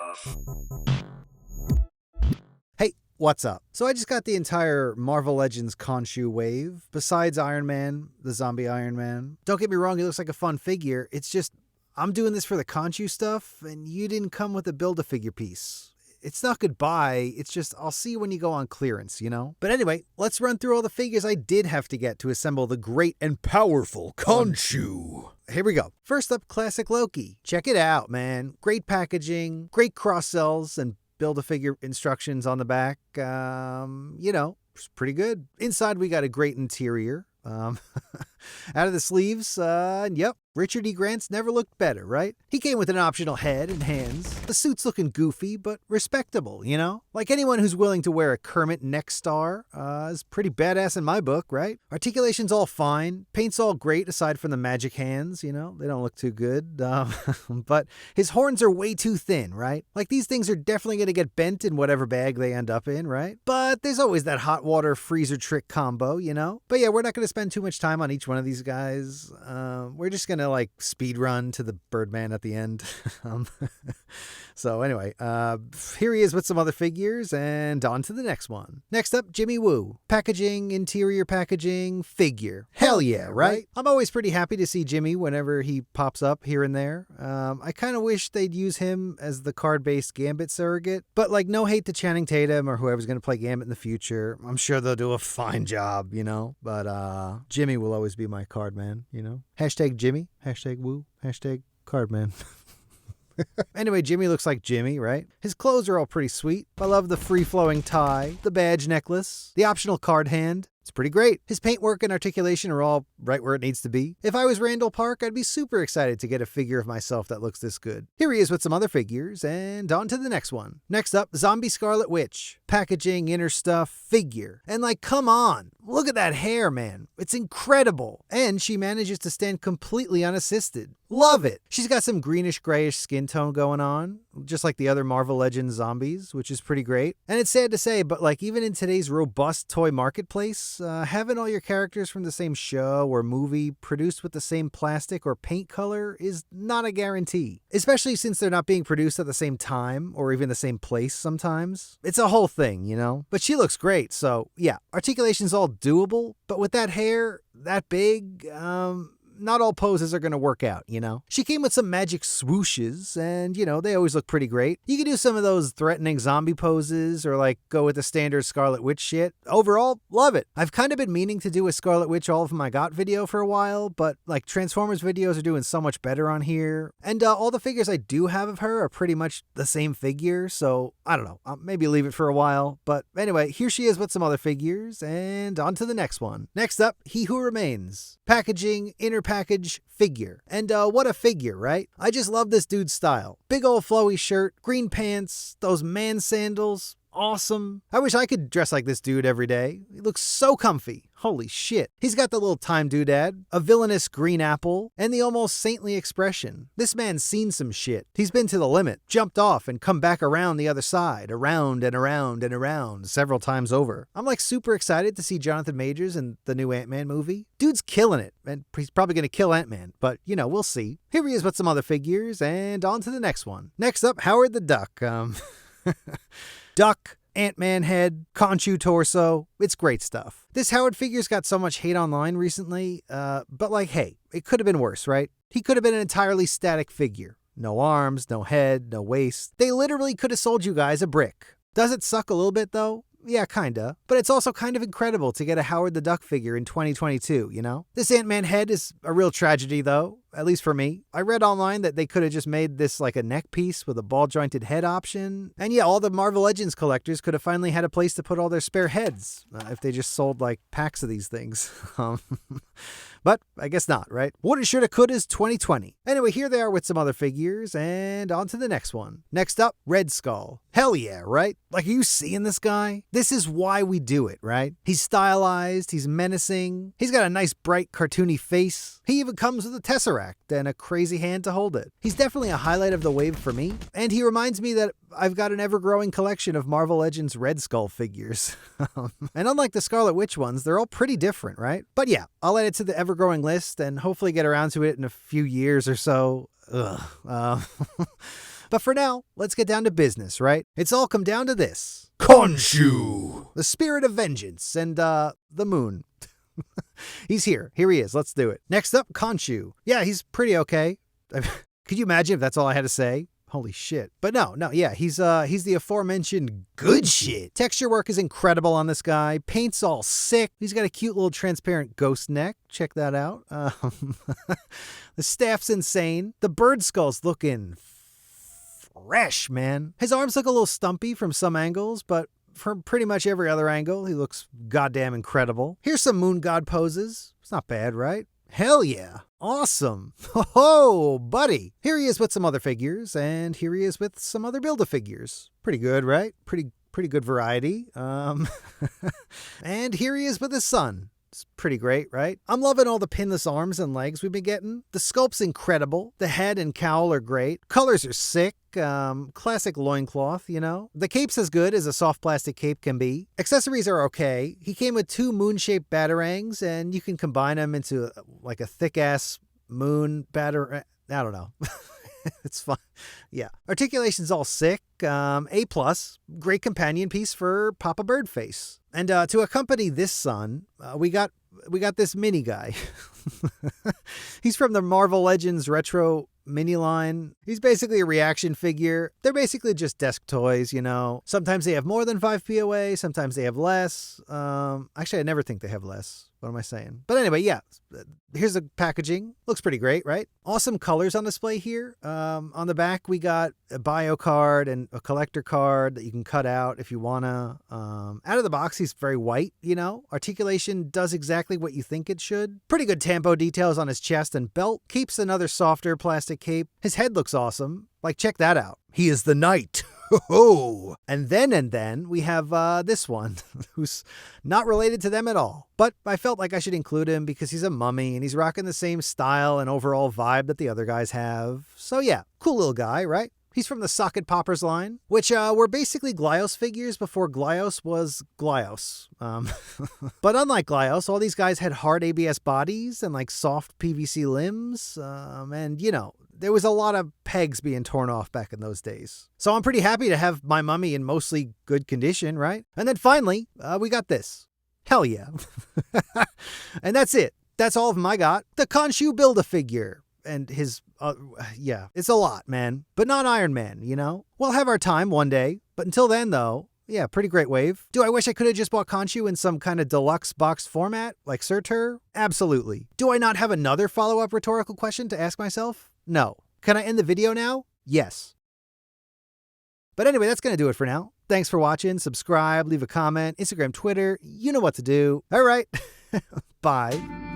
Nistuff. Hey, what's up? So I just got the entire Marvel Legends Khonshu wave, besides Iron Man, the zombie Iron Man. Don't get me wrong, he looks like a fun figure. It's just, I'm doing this for the Khonshu stuff, and you didn't come with a Build-A-Figure piece. It's not goodbye, it's just I'll see you when you go on clearance, you know? But anyway, let's run through all the figures I did have to get to assemble the great and powerful Khonshu. Here we go. First up, Classic Loki. Check it out, man. Great packaging, great cross-sells, and Build-A-Figure instructions on the back. It's pretty good. Inside, we got a great interior. Out of the sleeves, yep, Richard E. Grant's never looked better, right? He came with an optional head and hands. The suit's looking goofy, but respectable, you know? Like anyone who's willing to wear a Kermit neck star is pretty badass in my book, right? Articulation's all fine. Paint's all great aside from the magic hands, you know? They don't look too good. But his horns are way too thin, right? Like these things are definitely going to get bent in whatever bag they end up in, right? But there's always that hot water freezer trick combo, you know? But yeah, we're not going to spend too much time on each one of these guys. We're just gonna like speed run to the Birdman at the end. So anyway, here he is with some other figures, and on to the next one. Next up, Jimmy Woo. Packaging, interior packaging, figure. Hell yeah, right? I'm always pretty happy to see Jimmy whenever he pops up here and there. I kind of wish they'd use him as the card-based Gambit surrogate, but like no hate to Channing Tatum or whoever's gonna play Gambit in the future. I'm sure they'll do a fine job, you know? But Jimmy will always be my card man, you know? Hashtag Jimmy, hashtag Woo, hashtag card man. Anyway, Jimmy looks like Jimmy, right? His clothes are all pretty sweet. I love the free-flowing tie, the badge necklace, the optional card hand. It's pretty great. His paintwork and articulation are all right where it needs to be. If I was Randall Park, I'd be super excited to get a figure of myself that looks this good. Here he is with some other figures, and on to the next one. Next up, Zombie Scarlet Witch. Packaging, inner stuff, figure. And like, come on. Look at that hair, man. It's incredible. And she manages to stand completely unassisted. Love it. She's got some greenish-grayish skin tone going on, just like the other Marvel Legends zombies, which is pretty great. And it's sad to say, but like even in today's robust toy marketplace, having all your characters from the same show or movie produced with the same plastic or paint color is not a guarantee, especially since they're not being produced at the same time or even the same place sometimes. It's a whole thing, you know? But she looks great, so yeah, articulation's all doable, but with that hair that big, not all poses are going to work out, you know? She came with some magic swooshes, and, you know, they always look pretty great. You can do some of those threatening zombie poses, or, like, go with the standard Scarlet Witch shit. Overall, love it. I've kind of been meaning to do a Scarlet Witch All of Them I Got video for a while, but, like, Transformers videos are doing so much better on here. And all the figures I do have of her are pretty much the same figure, so, I don't know. I'll maybe leave it for a while. But anyway, here she is with some other figures, and on to the next one. Next up, He Who Remains. Packaging, inner package, figure. And what a figure, right? I just love this dude's style. Big old flowy shirt, green pants, those man sandals. Awesome. I wish I could dress like this dude every day. He looks so comfy. Holy shit. He's got the little time doodad, a villainous green apple, and the almost saintly expression. This man's seen some shit. He's been to the limit, jumped off, and come back around the other side, around and around and around, several times over. I'm like super excited to see Jonathan Majors in the new Ant-Man movie. Dude's killing it, and he's probably gonna kill Ant-Man, but you know, we'll see. Here he is with some other figures, and on to the next one. Next up, Howard the Duck. Duck, Ant-Man head, Khonshu torso. It's great stuff. This Howard figure's got so much hate online recently, but like, hey, it could have been worse, right? He could have been an entirely static figure. No arms, no head, no waist. They literally could have sold you guys a brick. Does it suck a little bit though? Yeah, kinda. But it's also kind of incredible to get a Howard the Duck figure in 2022, you know? This Ant-Man head is a real tragedy though, at least for me. I read online that they could have just made this like a neck piece with a ball-jointed head option. And yeah, all the Marvel Legends collectors could have finally had a place to put all their spare heads if they just sold like packs of these things. But I guess not, right? Woulda, shoulda, coulda is 2020. Anyway, here they are with some other figures, and on to the next one. Next up, Red Skull. Hell yeah, right? Like, are you seeing this guy? This is why we do it, right? He's stylized, he's menacing, he's got a nice bright cartoony face. He even comes with a Tesseract and a crazy hand to hold it. He's definitely a highlight of the wave for me, and he reminds me that I've got an ever-growing collection of Marvel Legends Red Skull figures. And unlike the Scarlet Witch ones, they're all pretty different, right? But yeah, I'll add it to the ever-growing list and hopefully get around to it in a few years or so. But for now, let's get down to business, right? It's all come down to this. Khonshu! The spirit of vengeance and, the moon. He's here. Here he is. Let's do it. Next up, Khonshu. Yeah, he's pretty okay. Could you imagine if that's all I had to say? Holy shit. But no, yeah, he's the aforementioned good shit. Texture work is incredible on this guy. Paint's all sick. He's got a cute little transparent ghost neck. Check that out. The staff's insane. The bird skull's looking fresh, man. His arms look a little stumpy from some angles, but from pretty much every other angle, he looks goddamn incredible. Here's some moon god poses. It's not bad, right? Hell yeah. Awesome. Oh, buddy. Here he is with some other figures, and here he is with some other Build-A-Figures. Pretty good, right? Pretty good variety. And here he is with his son. It's pretty great, right? I'm loving all the pinless arms and legs we've been getting. The sculpt's incredible. The head and cowl are great. Colors are sick. Classic loincloth, you know? The cape's as good as a soft plastic cape can be. Accessories are okay. He came with 2 moon-shaped batarangs, and you can combine them into like a thick-ass moon batarang. I don't know. It's fun. Yeah. Articulation's all sick. A+. Great companion piece for Papa Birdface. And to accompany this son, we got this mini guy. He's from the Marvel Legends Retro mini line. He's basically a reaction figure. They're basically just desk toys, you know. Sometimes they have more than 5 POA, sometimes they have less. Actually, I never think they have less. What am I saying? But anyway, yeah. Here's the packaging. Looks pretty great, right? Awesome colors on display here. On the back, we got a bio card and a collector card that you can cut out if you wanna. Out of the box, he's very white, you know. Articulation does exactly what you think it should. Pretty good tampo details on his chest and belt. Keeps another softer plastic cape. His head looks awesome. Like, check that out. He is the knight. Oh, and then we have this one, who's not related to them at all. But I felt like I should include him because he's a mummy and he's rocking the same style and overall vibe that the other guys have. So yeah, cool little guy, right? He's from the Socket Poppers line, which were basically Glyos figures before Glyos was Glyos. But unlike Glyos, all these guys had hard ABS bodies and like soft PVC limbs. And you know, there was a lot of pegs being torn off back in those days. So I'm pretty happy to have my mummy in mostly good condition, right? And then finally, we got this. Hell yeah. And that's it. That's all of them I got. The Khonshu Build-A-Figure. And his, yeah, it's a lot, man. But not Iron Man, you know? We'll have our time one day. But until then, though, yeah, pretty great wave. Do I wish I could have just bought Khonshu in some kind of deluxe boxed format, like Surtur? Absolutely. Do I not have another follow-up rhetorical question to ask myself? No. Can I end the video now? Yes. But anyway, that's going to do it for now. Thanks for watching. Subscribe, leave a comment, Instagram, Twitter. You know what to do. All right. Bye.